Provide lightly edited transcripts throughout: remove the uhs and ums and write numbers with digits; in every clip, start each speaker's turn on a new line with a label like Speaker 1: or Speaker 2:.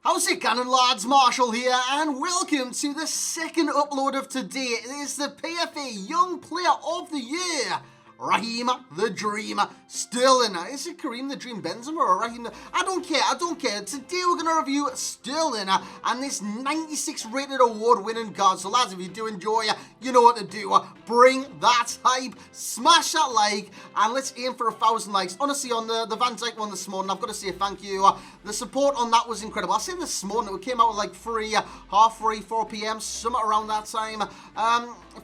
Speaker 1: How's it going, lads? Marshall here, and welcome to the second upload of today. It is the PFA Young Player of the Year, Raheem the Dream Sterling. Is it Kareem the Dream Benzema or Raheem I don't care. Today we're going to review Sterling and this 96 rated award winning guard. So lads, if you do enjoy, you know what to do. Bring that hype, smash that like, and let's aim for 1,000 likes. Honestly, on the Van Dijk one this morning, I've got to say thank you. The support on that was incredible. I said this morning, it came out at like 4 p.m, somewhere around that time.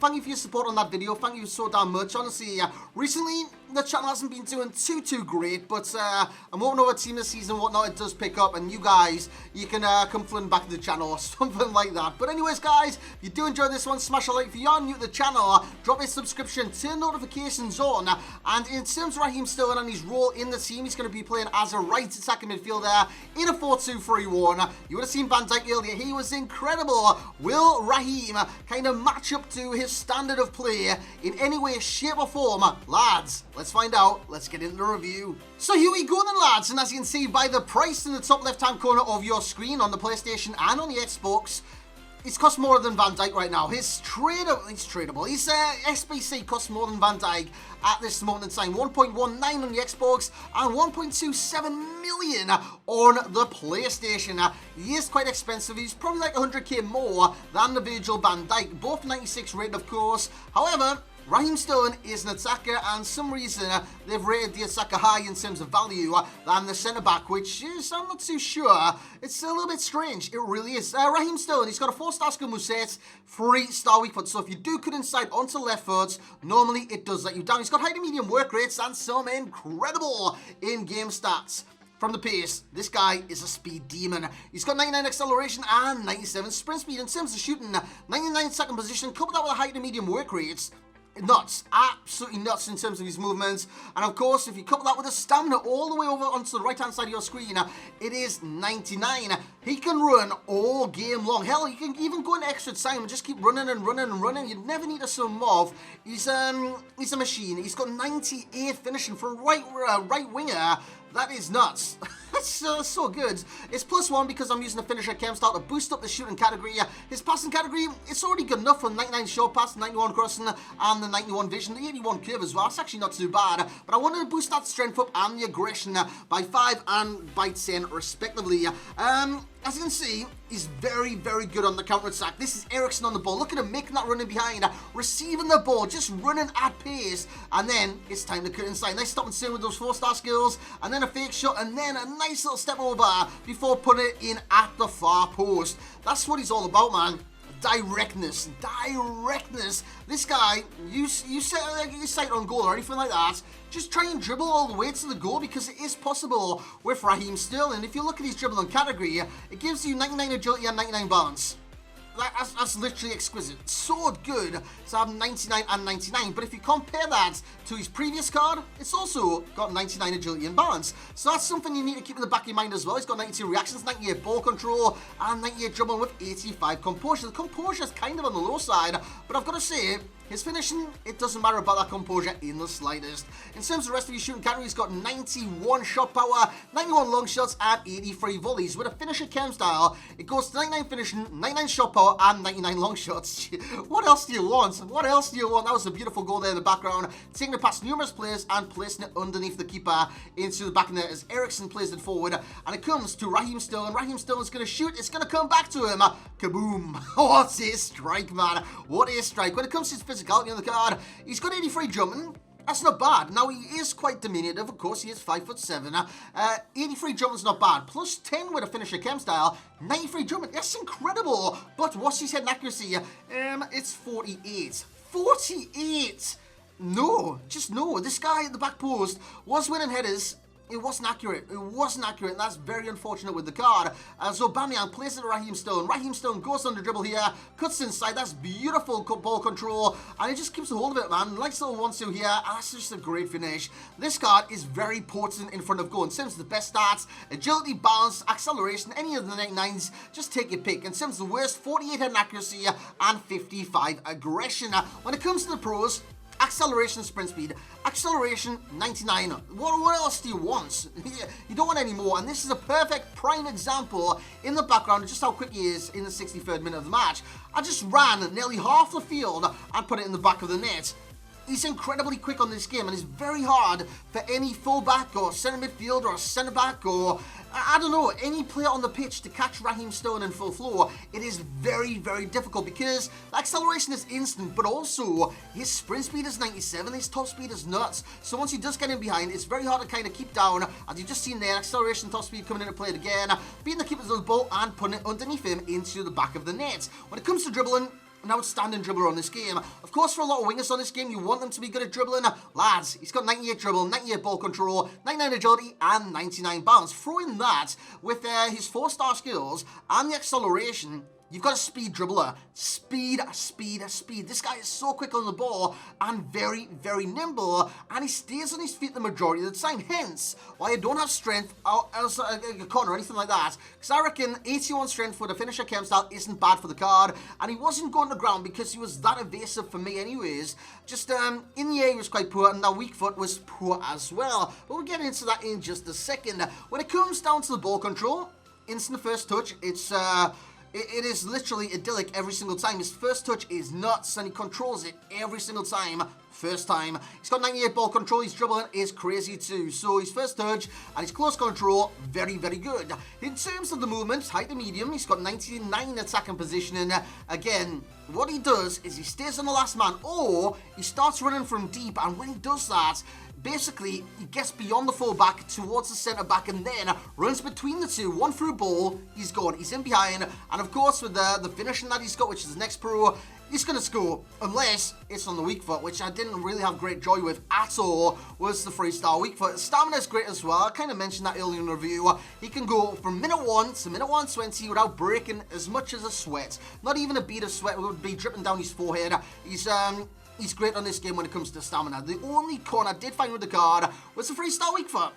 Speaker 1: Thank you for your support on that video. Thank you so damn much. Honestly, recently the channel hasn't been doing too great, but I'm hoping over team this season and whatnot, it does pick up, and you guys, you can come flooding back to the channel or something like that. But anyways, guys, if you do enjoy this one, smash a like. If you are new to the channel, drop a subscription, turn notifications on. And in terms of Raheem Sterling and his role in the team, he's going to be playing as a right attacking midfielder in a 4-2-3-1. You would have seen Van Dijk earlier. He was incredible. Will Raheem kind of match up to his standard of play in any way, shape or form? Lads, let's find out. Let's get into the review. So here we go then, lads, and as you can see by the price in the top left hand corner of your screen on the PlayStation and on the Xbox, it's cost more than Van Dijk right now. He's tradable. His SBC costs more than Van Dijk at this moment in time. 1.19 on the Xbox and 1.27 million on the PlayStation. He is quite expensive. He's probably like 100k more than the Virgil Van Dijk. Both 96 rated, of course. However, Raheem Sterling is an attacker, and some reason they've rated the attacker high in terms of value than the centre-back, which is, I'm not too sure. It's a little bit strange. It really is. Raheem Sterling, he's got a 4-star skill moveset, 3-star weak foot. So if you do cut inside onto left foot, normally it does let you down. He's got high to medium work rates and some incredible in-game stats. From the pace, this guy is a speed demon. He's got 99 acceleration and 97 sprint speed. In terms of shooting, 99 second position, couple that with a high to medium work rates. Nuts, absolutely nuts in terms of his movements. And of course, if you couple that with a stamina all the way over onto the right hand side of your screen, it is 99. He can run all game long. Hell, he can even go in extra time and just keep running and running and running. You'd never need to sum him off. He's a machine. He's got 98 finishing for a right winger. That is nuts. That's so good. It's +1 because I'm using a finisher chem style to boost up the shooting category. His passing category, it's already good enough for 99 short pass, 91 crossing, and the 91 vision, the 81 curve as well. It's actually not too bad. But I wanted to boost that strength up and the aggression by 5 and by 10 respectively. As you can see, he's very good on the counter-attack. This is Eriksen on the ball. Look at him making that running behind, receiving the ball, just running at pace. And then it's time to cut inside. Nice stop and sit with those 4-star skills. And then a fake shot. And then a nice little step over before putting it in at the far post. That's what he's all about, man. Directness. This guy, you sight on goal or anything like that, just try and dribble all the way to the goal, because it is possible with Raheem Sterling. If you look at his dribbling category, it gives you 99 agility and 99 balance. That's literally exquisite. So good to have 99 and 99. But if you compare that to his previous card, it's also got 99 agility and balance. So that's something you need to keep in the back of your mind as well. He's got 92 reactions, 98 ball control, and 98 dribbling with 85 composure. The composure is kind of on the low side, but I've got to say, his finishing, it doesn't matter about that composure in the slightest. In terms of the rest of his shooting category, he's got 91 shot power, 91 long shots, and 83 volleys. With a finisher chem style, it goes to 99 finishing, 99 shot power, and 99 long shots. What else do you want? That was a beautiful goal there in the background. Taking it past numerous players and placing it underneath the keeper into the back of net as Eriksen plays it forward. And it comes to Raheem Sterling. Raheem Sterling's going to shoot. It's going to come back to him. Kaboom. What a strike, man. What a strike. When it comes to his physicality on the card, he's got 83 jumping. That's not bad. Now, he is quite diminutive. Of course, he is 5'7". 83 jumping's not bad. Plus 10 with a finisher chem style. 93 jumping. That's incredible. But what's his head accuracy? It's 48. 48! No. Just no. This guy at the back post was winning headers. It wasn't accurate. And that's very unfortunate with the card. As Aubameyang plays it to Raheem Sterling. Raheem Sterling goes on the dribble here, cuts inside. That's beautiful ball control, and he just keeps a hold of it, man. Nice little 1-2 here. That's just a great finish. This card is very potent in front of goal. In terms of the best stats, agility, balance, acceleration, any of the 99s, just take your pick. In terms of the worst, 48 head accuracy and 55 aggression. When it comes to the pros, acceleration, sprint speed, acceleration 99. What else do you want? You don't want any more, and this is a perfect prime example in the background of just how quick he is in the 63rd minute of the match. I just ran nearly half the field and put it in the back of the net. He's incredibly quick on this game, and it's very hard for any fullback or centre midfielder or centre back or, I don't know, any player on the pitch to catch Raheem Sterling in full flow. It is very, very difficult because the acceleration is instant, but also his sprint speed is 97, his top speed is nuts. So once he does get in behind, it's very hard to kind of keep down. As you've just seen there, acceleration, top speed coming into play again, beating the keepers of the ball and putting it underneath him into the back of the net. When it comes to dribbling, an outstanding dribbler on this game. Of course, for a lot of wingers on this game, you want them to be good at dribbling. Lads, he's got 98 dribble, 98 ball control, 99 agility, and 99 balance. Throw in that with his 4-star skills and the acceleration. You've got a speed dribbler. Speed, speed, speed. This guy is so quick on the ball and very, very nimble, and he stays on his feet the majority of the time. Hence, why I don't have strength as a corner or anything like that, because I reckon 81 strength for the finisher chem style isn't bad for the card, and he wasn't going to the ground because he was that evasive for me anyways. Just in the air he was quite poor, and that weak foot was poor as well. But we'll get into that in just a second. When it comes down to the ball control, instant first touch, it is literally idyllic every single time. His first touch is nuts, and he controls it every single time. First time. He's got 98 ball control. His dribbling is crazy too. So his first touch and his close control, very, very good. In terms of the movement, height to medium, he's got 99 attacking positioning. Again, what he does is he stays on the last man, or he starts running from deep, and when he does that, basically, he gets beyond the fullback towards the centre-back and then runs between the two. One through ball, he's gone. He's in behind. And of course, with the finishing that he's got, which is the next pro, he's going to score. Unless it's on the weak foot, which I didn't really have great joy with at all, was the 3-star weak foot. Stamina is great as well. I kind of mentioned that earlier in the review. He can go from minute 1 to minute 120 without breaking as much as a sweat. Not even a bead of sweat would be dripping down his forehead. He's great on this game when it comes to stamina. The only con I did find with the card was the 3-star weak foot.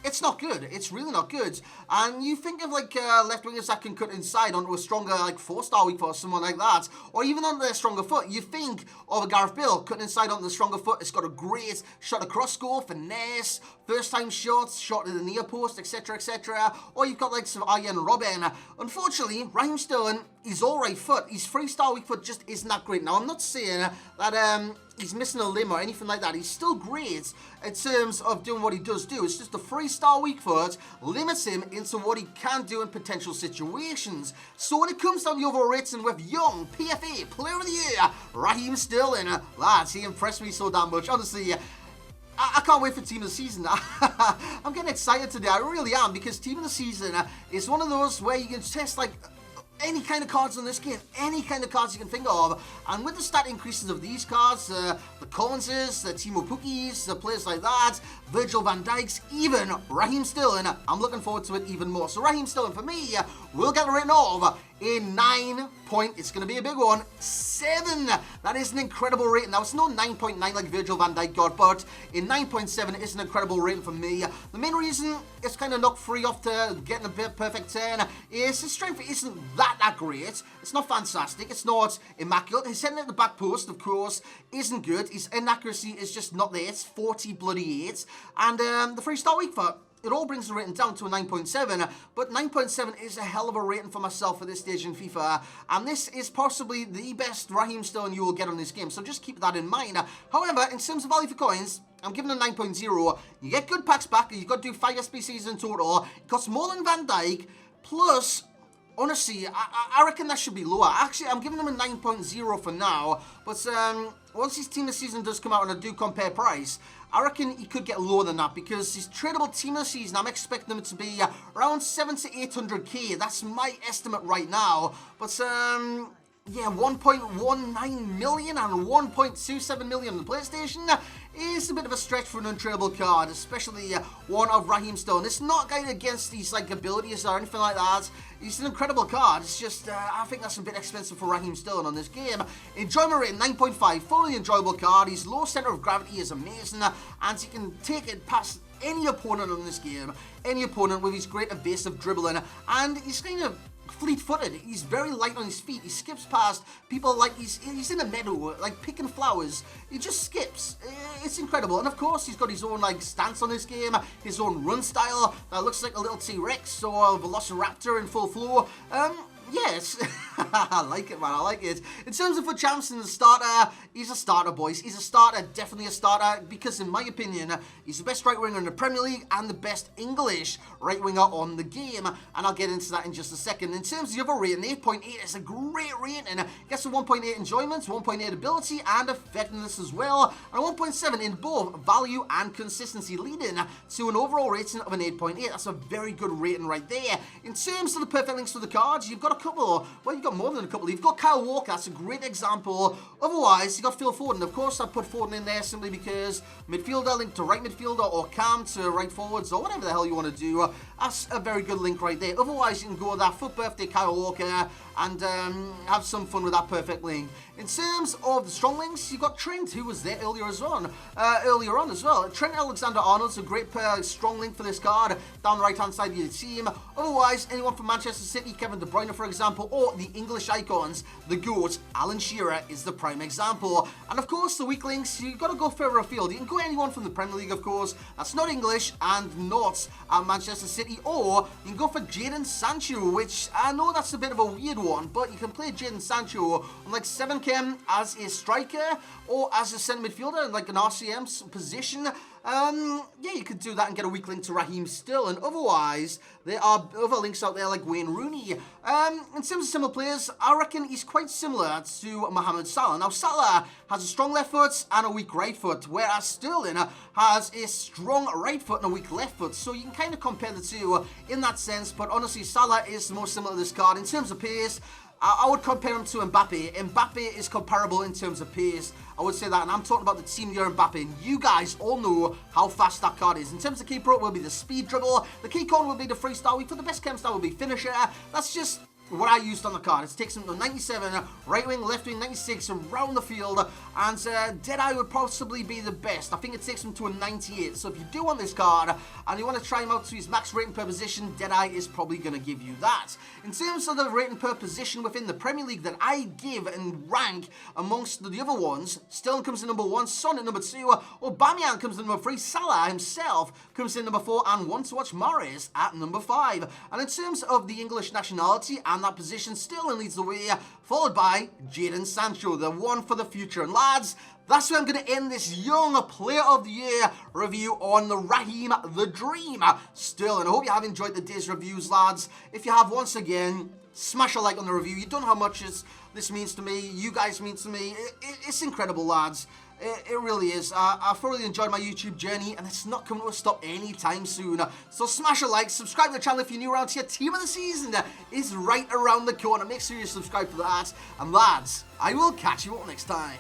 Speaker 1: It's not good. It's really not good. And you think of like left wingers that can cut inside onto a stronger like 4-star weak foot or someone like that, or even on their stronger foot. You think of a Gareth Bale cutting inside onto the stronger foot. It's got a great shot across goal, finesse, first time shots, shot to the near post, etc, etc. Or you've got like some Arjen Robben. Unfortunately, Raheem Sterling, he's all right foot. His 3-star weak foot just isn't that great. Now I'm not saying that he's missing a limb or anything like that. He's still great in terms of doing what he does do. It's just the 3-star weak foot limits him into what he can do in potential situations. So when it comes down to the overall rating with young PFA Player of the Year, Raheem Sterling, lads, he impressed me so damn much. Honestly, I can't wait for Team of the Season. I'm getting excited today. I really am, because Team of the Season is one of those where you can test like any kind of cards in this game, any kind of cards you can think of, and with the stat increases of these cards, the Collinses, the Timo Pukkis, the players like that, Virgil van Dijk's, even Raheem Sterling, I'm looking forward to it even more. So Raheem Sterling, for me, will get written off in 9 point, it's going to be a big one, 7. That is an incredible rating. Now, it's not 9.9 like Virgil van Dijk got, but in 9.7 is an incredible rating for me. The main reason it's kind of knocked free off to getting a perfect 10 is his strength isn't that great. It's not fantastic. It's not immaculate. His heading at the back post, of course, isn't good. His inaccuracy is just not there. It's 40 bloody 8. And the 3-star weak foot, it all brings the rating down to a 9.7, but 9.7 is a hell of a rating for myself at this stage in FIFA, and this is possibly the best Raheem Sterling you will get on this game, so just keep that in mind. However, in terms of value for coins, I'm giving a 9.0. You get good packs back, you've got to do 5 SBCs in total. It costs more than Van Dijk, plus, honestly, I reckon that should be lower. Actually, I'm giving him a 9.0 for now, but once his Team of the Season does come out and I do compare price, I reckon he could get lower than that, because his tradable Team of the Season, I'm expecting him to be around 700 to 800k. That's my estimate right now. But yeah, 1.19 million and 1.27 million on the PlayStation is a bit of a stretch for an untradeable card, especially one of Raheem Sterling. It's not going against his like abilities or anything like that. He's an incredible card. It's just I think that's a bit expensive for Raheem Sterling on this game. Enjoyment rating 9.5, fully enjoyable card. His low center of gravity is amazing, and he can take it past any opponent on this game, any opponent with his great evasive dribbling, and he's kind of fleet-footed. He's very light on his feet. He skips past people like he's in a meadow, like picking flowers. He just skips. It's incredible. And of course, he's got his own like stance on this game, his own run style that looks like a little T-Rex or a Velociraptor in full flow. Yes, I like it, man. I like it. In terms of for champs in the starter, he's a starter, boys. He's a starter, definitely a starter, because in my opinion, he's the best right winger in the Premier League and the best English right winger on the game. And I'll get into that in just a second. In terms of the other rating, 8.8 is a great rating. Gets a 1.8 enjoyment, 1.8 ability and effectiveness as well, and a 1.7 in both value and consistency, leading to an overall rating of an 8.8. That's a very good rating right there. In terms of the perfect links for the cards, you've got a couple. Well, you've got more than a couple. You've got Kyle Walker. That's a great example. Otherwise, you've got Phil Foden. Of course, I put Foden in there simply because midfielder linked to right midfielder or cam to right forwards or whatever the hell you want to do. That's a very good link right there. Otherwise, you can go with that foot birthday Kyle Walker and have some fun with that perfect link. In terms of the strong links, you've got Trent, who was there earlier on as well. Trent Alexander-Arnold's a great strong link for this card down the right-hand side of your team. Otherwise, anyone from Manchester City, Kevin De Bruyne, for example, or the English icons, the GOAT, Alan Shearer is the prime example. And of course, the weak links, you've got to go further afield. You can go anyone from the Premier League, of course, that's not English and not at Manchester City, or you can go for Jadon Sancho, which I know that's a bit of a weird one, but you can play Jadon Sancho on like 7chem as a striker or as a centre midfielder in like an RCM position. Yeah, you could do that and get a weak link to Raheem Sterling. Otherwise, there are other links out there like Wayne Rooney. In terms of similar players, I reckon he's quite similar to Mohamed Salah. Now, Salah has a strong left foot and a weak right foot, whereas Sterling has a strong right foot and a weak left foot. So you can kind of compare the two in that sense, but honestly, Salah is the most similar to this card. In terms of pace, I would compare him to Mbappe. Mbappe is comparable in terms of pace. I would say that, and I'm talking about the team year Mbappe. And you guys all know how fast that card is. In terms of key pro, it will be the speed dribble. The key con will be the freestyle week. For the best chem style will be finisher. That's just what I used on the card. It takes him to 97, right wing, left wing, 96, around the field, and Deadeye would possibly be the best. I think it takes him to a 98, so if you do want this card, and you want to try him out to his max rating per position, Deadeye is probably going to give you that. In terms of the rating per position within the Premier League that I give and rank amongst the other ones, Sterling comes in number 1, Son at number 2, Aubameyang comes in number 3, Salah himself comes in number 4, and One to Watch Morris at number 5. And in terms of the English nationality and that position, Sterling leads the way, followed by Jadon Sancho, the one for the future. And lads, that's where I'm going to end this Young Player of the Year review on the Raheem the Dream Sterling. I hope you have enjoyed the day's reviews, lads. If you have, once again, smash a like on the review. You don't know how much this means to me. You guys mean to me. It's incredible, lads. It really is. I thoroughly enjoyed my YouTube journey, and it's not coming to a stop anytime soon. So smash a like, subscribe to the channel if you're new around here. Team of the season is right around the corner. Make sure you subscribe for that. And lads, I will catch you all next time.